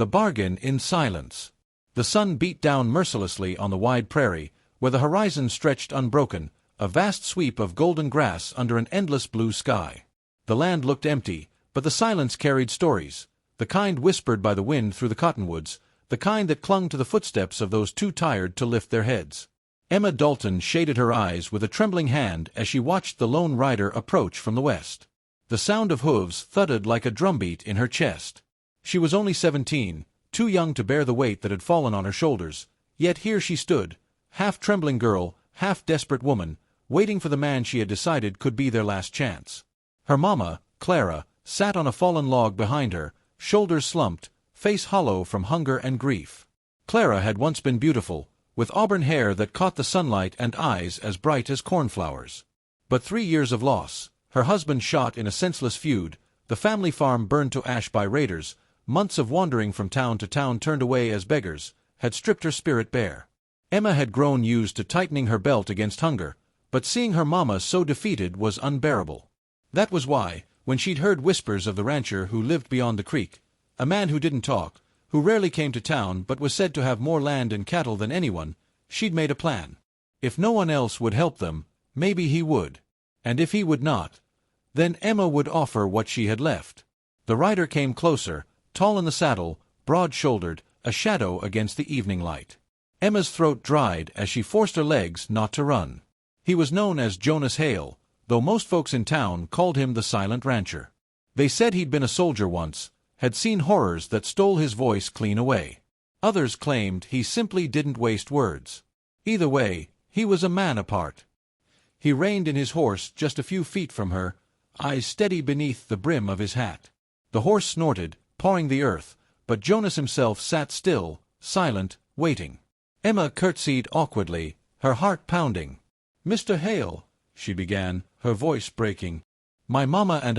The bargain in silence. The sun beat down mercilessly on the wide prairie, where the horizon stretched unbroken, a vast sweep of golden grass under an endless blue sky. The land looked empty, but the silence carried stories, the kind whispered by the wind through the cottonwoods, the kind that clung to the footsteps of those too tired to lift their heads. Emma Dalton shaded her eyes with a trembling hand as she watched the lone rider approach from the west. The sound of hooves thudded like a drumbeat in her chest. She was only 17, too young to bear the weight that had fallen on her shoulders, yet here she stood, half-trembling girl, half-desperate woman, waiting for the man she had decided could be their last chance. Her mama, Clara, sat on a fallen log behind her, shoulders slumped, face hollow from hunger and grief. Clara had once been beautiful, with auburn hair that caught the sunlight and eyes as bright as cornflowers. But 3 years of loss, her husband shot in a senseless feud, the family farm burned to ash by raiders, months of wandering from town to town turned away as beggars, had stripped her spirit bare. Emma had grown used to tightening her belt against hunger, but seeing her mama so defeated was unbearable. That was why, when she'd heard whispers of the rancher who lived beyond the creek, a man who didn't talk, who rarely came to town but was said to have more land and cattle than anyone, she'd made a plan. If no one else would help them, maybe he would. And if he would not, then Emma would offer what she had left. The rider came closer, tall in the saddle, broad-shouldered, a shadow against the evening light. Emma's throat dried as she forced her legs not to run. He was known as Jonas Hale, though most folks in town called him the Silent Rancher. They said he'd been a soldier once, had seen horrors that stole his voice clean away. Others claimed he simply didn't waste words. Either way, he was a man apart. He reined in his horse just a few feet from her, eyes steady beneath the brim of his hat. The horse snorted, pawing the earth, but Jonas himself sat still, silent, waiting. Emma curtsied awkwardly, her heart pounding. "Mr. Hale," she began, her voice breaking, "my mama and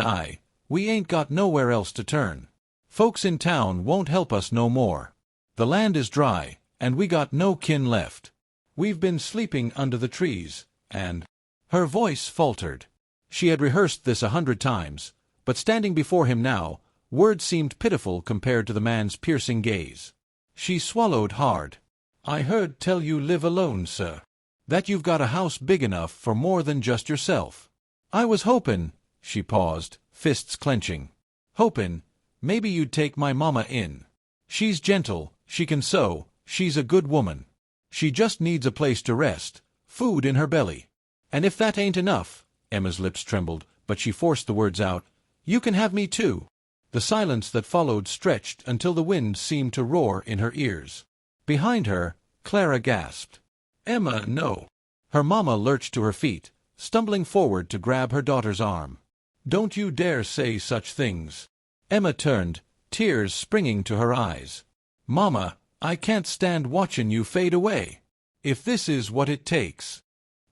we ain't got nowhere else to turn. Folks in town won't help us no more. The land is dry, and we got no kin left. We've been sleeping under the trees, and—" Her voice faltered. She had rehearsed this 100 times, but standing before him now, words seemed pitiful compared to the man's piercing gaze. She swallowed hard. "I heard tell you live alone, sir. That you've got a house big enough for more than just yourself. I was hopin'," she paused, fists clenching, "hopin' maybe you'd take my mama in. She's gentle, she can sew, she's a good woman. She just needs a place to rest, food in her belly. And if that ain't enough," Emma's lips trembled, but she forced the words out, "you can have me too." The silence that followed stretched until the wind seemed to roar in her ears. Behind her, Clara gasped, "Emma, no." Her mama lurched to her feet, stumbling forward to grab her daughter's arm. "Don't you dare say such things." Emma turned, tears springing to her eyes. "Mama, I can't stand watchin' you fade away. If this is what it takes."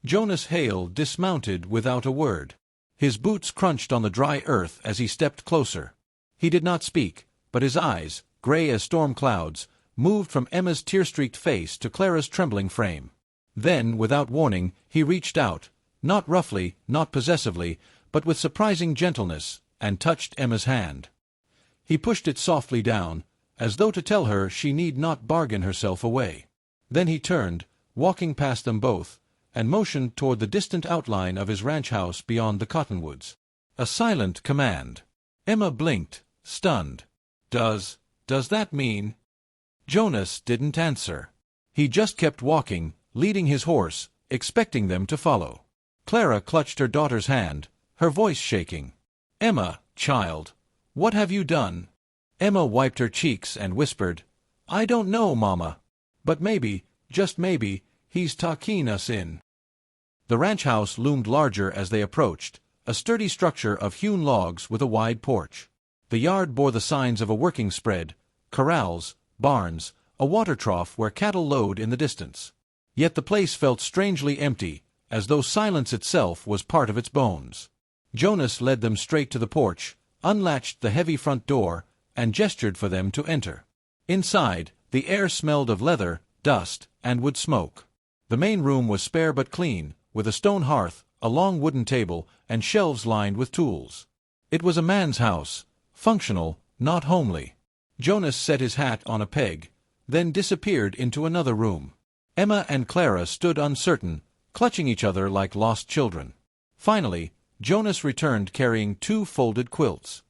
Jonas Hale dismounted without a word. His boots crunched on the dry earth as he stepped closer. He did not speak, but his eyes, gray as storm clouds, moved from Emma's tear-streaked face to Clara's trembling frame. Then, without warning, he reached out, not roughly, not possessively, but with surprising gentleness, and touched Emma's hand. He pushed it softly down, as though to tell her she need not bargain herself away. Then he turned, walking past them both, and motioned toward the distant outline of his ranch house beyond the cottonwoods. A silent command. Emma blinked, stunned. Does that mean? Jonas didn't answer. He just kept walking, leading his horse, expecting them to follow. Clara clutched her daughter's hand, her voice shaking. "Emma, child, what have you done?" Emma wiped her cheeks and whispered, "I don't know, Mama. But maybe, just maybe, he's taking us in." The ranch house loomed larger as they approached, a sturdy structure of hewn logs with a wide porch. The yard bore the signs of a working spread, corrals, barns, a water trough where cattle lowed in the distance. Yet the place felt strangely empty, as though silence itself was part of its bones. Jonas led them straight to the porch, unlatched the heavy front door, and gestured for them to enter. Inside, the air smelled of leather, dust, and wood smoke. The main room was spare but clean, with a stone hearth, a long wooden table, and shelves lined with tools. It was a man's house, functional, not homely. Jonas set his hat on a peg, then disappeared into another room. Emma and Clara stood uncertain, clutching each other like lost children. Finally, Jonas returned carrying 2 folded quilts.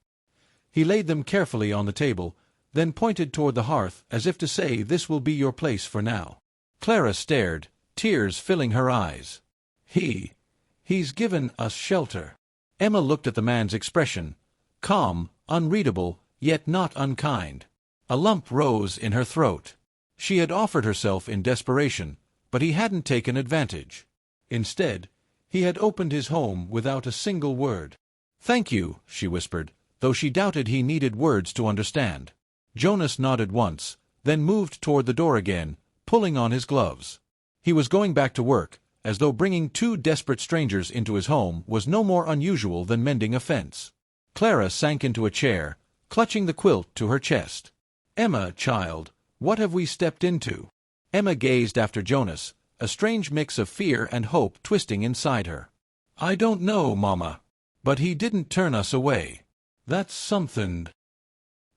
He laid them carefully on the table, then pointed toward the hearth as if to say, "This will be your place for now." Clara stared, tears filling her eyes. He's given us shelter." Emma looked at the man's expression, calm, unreadable, yet not unkind. A lump rose in her throat. She had offered herself in desperation, but he hadn't taken advantage. Instead, he had opened his home without a single word. "Thank you," she whispered, though she doubted he needed words to understand. Jonas nodded once, then moved toward the door again, pulling on his gloves. He was going back to work, as though bringing 2 desperate strangers into his home was no more unusual than mending a fence. Clara sank into a chair, clutching the quilt to her chest. "Emma, child, what have we stepped into?" Emma gazed after Jonas, a strange mix of fear and hope twisting inside her. "I don't know, Mama. But he didn't turn us away. That's something."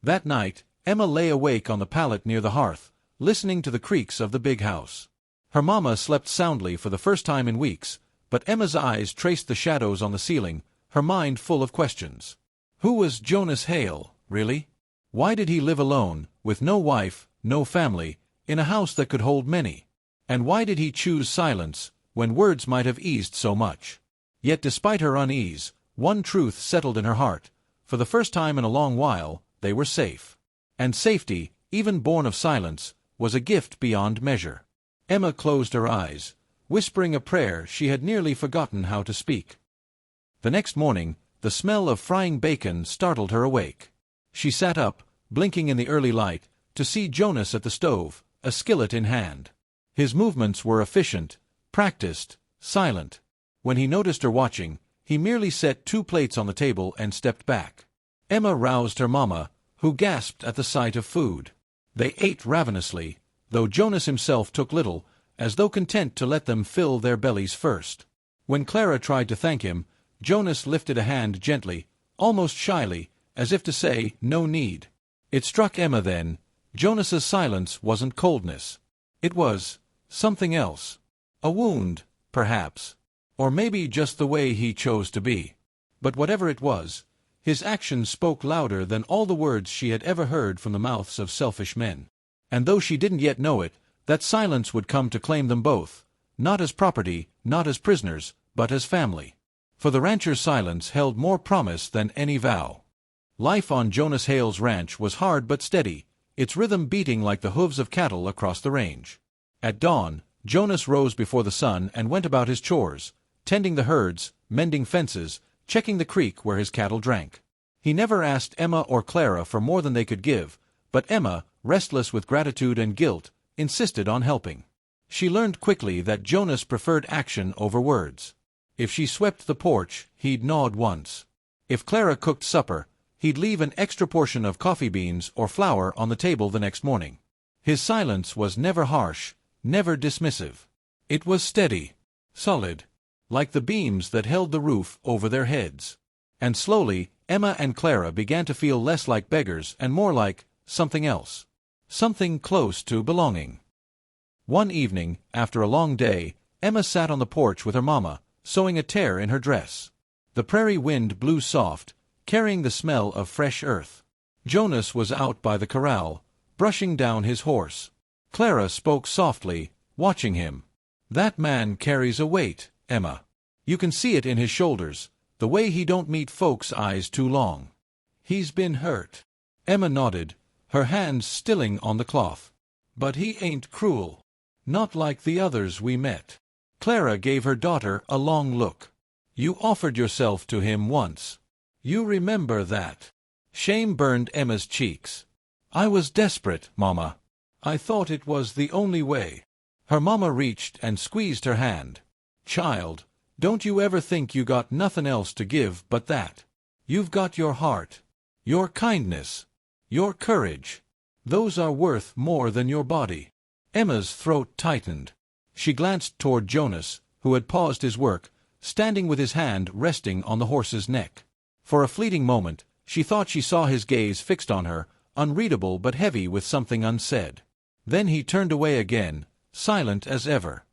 That night, Emma lay awake on the pallet near the hearth, listening to the creaks of the big house. Her mama slept soundly for the first time in weeks, but Emma's eyes traced the shadows on the ceiling, her mind full of questions. Who was Jonas Hale, really? Why did he live alone, with no wife, no family, in a house that could hold many? And why did he choose silence, when words might have eased so much? Yet despite her unease, one truth settled in her heart. For the first time in a long while, they were safe. And safety, even born of silence, was a gift beyond measure. Emma closed her eyes, whispering a prayer she had nearly forgotten how to speak. The next morning, the smell of frying bacon startled her awake. She sat up, blinking in the early light, to see Jonas at the stove, a skillet in hand. His movements were efficient, practiced, silent. When he noticed her watching, he merely set 2 plates on the table and stepped back. Emma roused her mama, who gasped at the sight of food. They ate ravenously, though Jonas himself took little, as though content to let them fill their bellies first. When Clara tried to thank him, Jonas lifted a hand gently, almost shyly, as if to say, "No need." It struck Emma then, Jonas's silence wasn't coldness. It was something else. A wound, perhaps. Or maybe just the way he chose to be. But whatever it was, his actions spoke louder than all the words she had ever heard from the mouths of selfish men. And though she didn't yet know it, that silence would come to claim them both, not as property, not as prisoners, but as family. For the rancher's silence held more promise than any vow. Life on Jonas Hale's ranch was hard but steady, its rhythm beating like the hooves of cattle across the range. At dawn, Jonas rose before the sun and went about his chores, tending the herds, mending fences, checking the creek where his cattle drank. He never asked Emma or Clara for more than they could give, but Emma, restless with gratitude and guilt, insisted on helping. She learned quickly that Jonas preferred action over words. If she swept the porch, he'd nod once. If Clara cooked supper, he'd leave an extra portion of coffee beans or flour on the table the next morning. His silence was never harsh, never dismissive. It was steady, solid, like the beams that held the roof over their heads. And slowly, Emma and Clara began to feel less like beggars and more like something else. Something close to belonging. One evening, after a long day, Emma sat on the porch with her mama, sewing a tear in her dress. The prairie wind blew soft, carrying the smell of fresh earth. Jonas was out by the corral, brushing down his horse. Clara spoke softly, watching him. "That man carries a weight, Emma. You can see it in his shoulders, the way he don't meet folks' eyes too long. He's been hurt." Emma nodded, her hands stilling on the cloth. "But he ain't cruel. Not like the others we met." Clara gave her daughter a long look. "You offered yourself to him once. You remember that?" Shame burned Emma's cheeks. "I was desperate, Mama. I thought it was the only way." Her mama reached and squeezed her hand. "Child, don't you ever think you got nothing else to give but that? You've got your heart, your kindness, your courage. Those are worth more than your body." Emma's throat tightened. She glanced toward Jonas, who had paused his work, standing with his hand resting on the horse's neck. For a fleeting moment, she thought she saw his gaze fixed on her, unreadable but heavy with something unsaid. Then he turned away again, silent as ever.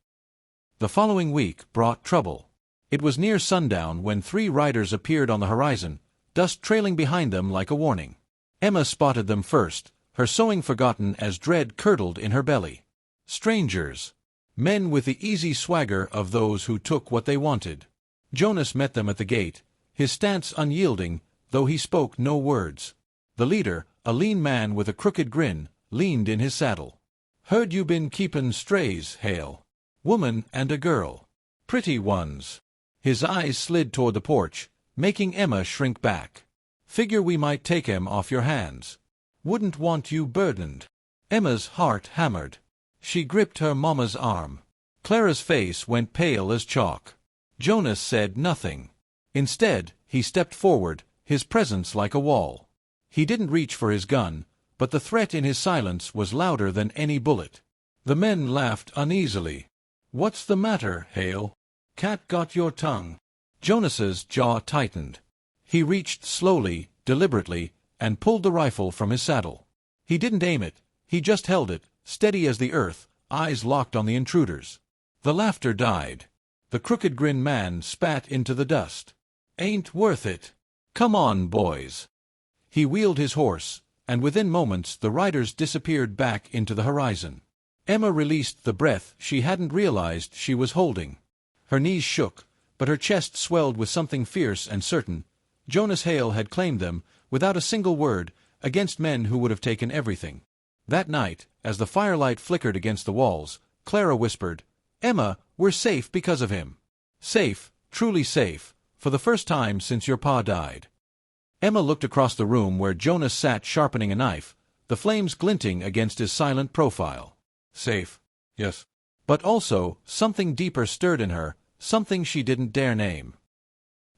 The following week brought trouble. It was near sundown when 3 riders appeared on the horizon, dust trailing behind them like a warning. Emma spotted them first, her sewing forgotten as dread curdled in her belly. Strangers. Men with the easy swagger of those who took what they wanted. Jonas met them at the gate, his stance unyielding, though he spoke no words. The leader, a lean man with a crooked grin, leaned in his saddle. "Heard you been keepin' strays, Hale. Woman and a girl. Pretty ones." His eyes slid toward the porch, making Emma shrink back. "Figure we might take 'em off your hands. Wouldn't want you burdened." Emma's heart hammered. She gripped her mamma's arm. Clara's face went pale as chalk. Jonas said nothing. Instead, he stepped forward, his presence like a wall. He didn't reach for his gun, but the threat in his silence was louder than any bullet. The men laughed uneasily. "What's the matter, Hale? Cat got your tongue?" Jonas's jaw tightened. He reached slowly, deliberately, and pulled the rifle from his saddle. He didn't aim it, he just held it, steady as the earth, eyes locked on the intruders. The laughter died. The crooked-grin man spat into the dust. "Ain't worth it. Come on, boys." He wheeled his horse, and within moments the riders disappeared back into the horizon. Emma released the breath she hadn't realized she was holding. Her knees shook, but her chest swelled with something fierce and certain. Jonas Hale had claimed them, without a single word, against men who would have taken everything. That night, as the firelight flickered against the walls, Clara whispered, "Emma, we're safe because of him. Safe, truly safe, for the first time since your pa died." Emma looked across the room where Jonas sat sharpening a knife, the flames glinting against his silent profile. Safe, yes. But also, something deeper stirred in her, something she didn't dare name.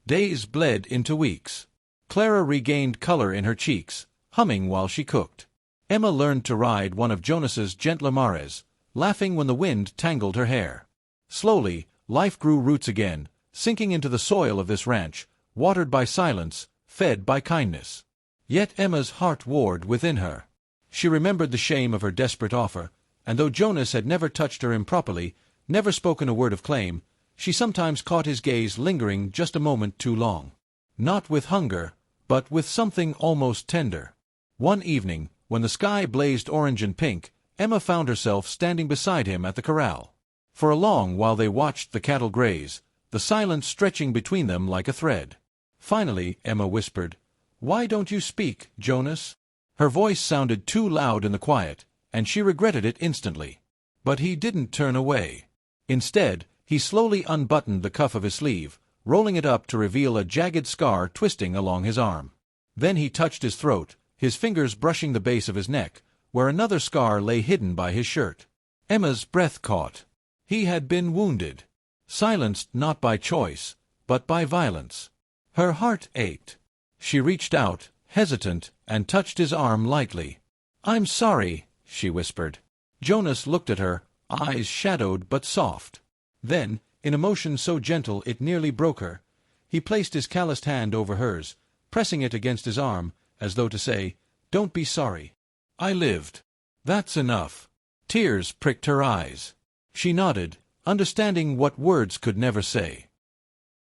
Days bled into weeks. Clara regained color in her cheeks, humming while she cooked. Emma learned to ride one of Jonas's gentler mares, laughing when the wind tangled her hair. Slowly, life grew roots again, sinking into the soil of this ranch, watered by silence, fed by kindness. Yet Emma's heart warred within her. She remembered the shame of her desperate offer, and though Jonas had never touched her improperly, never spoken a word of claim, she sometimes caught his gaze lingering just a moment too long. Not with hunger, but with something almost tender. One evening, when the sky blazed orange and pink, Emma found herself standing beside him at the corral. For a long while they watched the cattle graze, the silence stretching between them like a thread. Finally, Emma whispered, "Why don't you speak, Jonas?" Her voice sounded too loud in the quiet, and she regretted it instantly. But he didn't turn away. Instead, he slowly unbuttoned the cuff of his sleeve, rolling it up to reveal a jagged scar twisting along his arm. Then he touched his throat, his fingers brushing the base of his neck, where another scar lay hidden by his shirt. Emma's breath caught. He had been wounded. Silenced not by choice, but by violence. Her heart ached. She reached out, hesitant, and touched his arm lightly. "I'm sorry," she whispered. Jonas looked at her, eyes shadowed but soft. Then, in a motion so gentle it nearly broke her, he placed his calloused hand over hers, pressing it against his arm, as though to say, "Don't be sorry. I lived. That's enough." Tears pricked her eyes. She nodded, understanding what words could never say.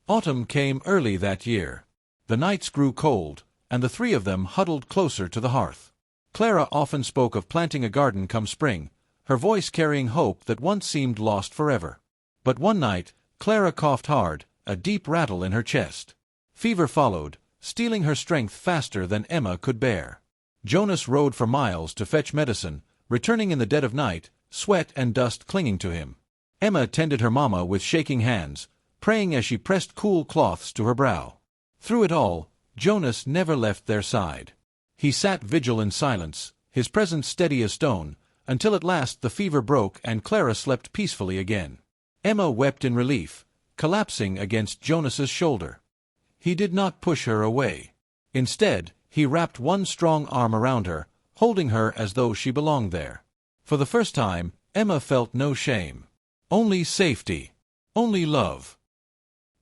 Autumn came early that year. The nights grew cold, and the 3 of them huddled closer to the hearth. Clara often spoke of planting a garden come spring, her voice carrying hope that once seemed lost forever. But one night, Clara coughed hard, a deep rattle in her chest. Fever followed, stealing her strength faster than Emma could bear. Jonas rode for miles to fetch medicine, returning in the dead of night, sweat and dust clinging to him. Emma tended her mamma with shaking hands, praying as she pressed cool cloths to her brow. Through it all, Jonas never left their side. He sat vigil in silence, his presence steady as stone, until at last the fever broke and Clara slept peacefully again. Emma wept in relief, collapsing against Jonas's shoulder. He did not push her away. Instead, he wrapped one strong arm around her, holding her as though she belonged there. For the first time, Emma felt no shame. Only safety. Only love.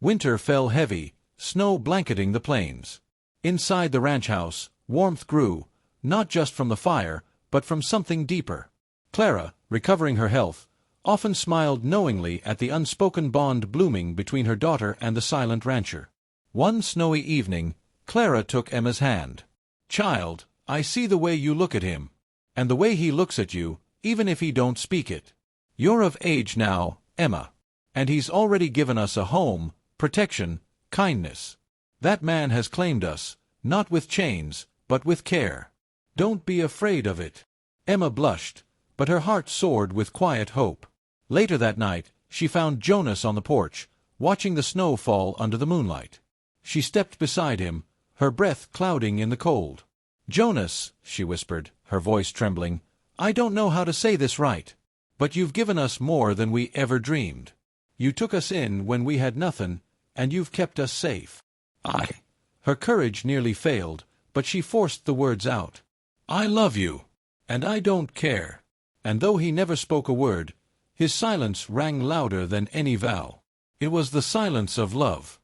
Winter fell heavy, snow blanketing the plains. Inside the ranch house, warmth grew, not just from the fire, but from something deeper. Clara, recovering her health, often smiled knowingly at the unspoken bond blooming between her daughter and the silent rancher. One snowy evening, Clara took Emma's hand. "Child, I see the way you look at him. And the way he looks at you, even if he don't speak it. You're of age now, Emma. And he's already given us a home, protection, kindness. That man has claimed us, not with chains, but with care. Don't be afraid of it." Emma blushed, but her heart soared with quiet hope. Later that night, she found Jonas on the porch, watching the snow fall under the moonlight. She stepped beside him, her breath clouding in the cold. "Jonas," she whispered, her voice trembling, "I don't know how to say this right, but you've given us more than we ever dreamed. You took us in when we had nothing, and you've kept us safe." Her courage nearly failed, but she forced the words out. "I love you, and I don't care." And though he never spoke a word, his silence rang louder than any vow. It was the silence of love.